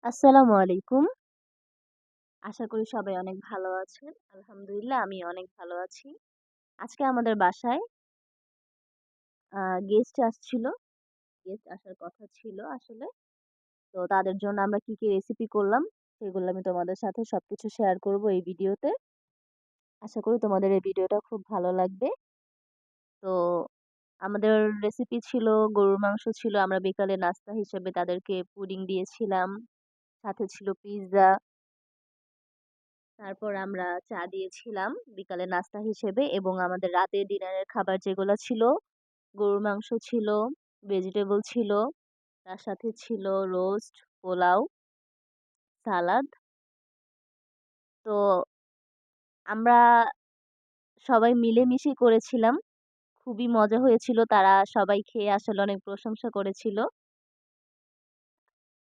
আসসালামু আলাইকুম। আশা করি সবাই অনেক ভালো আছেন। আলহামদুলিল্লাহ আমি অনেক ভালো আছি। আজকে আমাদের বাসায় আ গেস্ট আসছিল। গেস্ট আসার কথা ছিল আসলে। তো তাদের জন্য আমরা কি রেসিপি করলাম সেগুলো আমি তোমাদের সাথে সবকিছু শেয়ার করব এই ভিডিওতে। আশা করি তোমাদের এই ভিডিওটা খুব ভালো লাগবে। তো আমাদের রেসিপি ছিল গরুর মাংস ছিল। আমরা বিকালে নাস্তা হিসেবে তাদেরকে পুডিং দিয়েছিলাম। সাথে ছিল পিজ্জা। তারপর আমরা চা দিয়েছিলাম বিকালে নাস্তা হিসেবে এবং আমাদের রাতের ডিনারের খাবার যেগুলো ছিল, গরুর মাংস ছিল, ভেজিটেবল ছিল, তার সাথে ছিল রোস্ট, পোলাও, সালাদ। তো আমরা সবাই মিলেমিশে করেছিলাম। খুবই মজা হয়েছিল। তারা সবাই খেয়ে আসলে অনেক প্রশংসা করেছিল।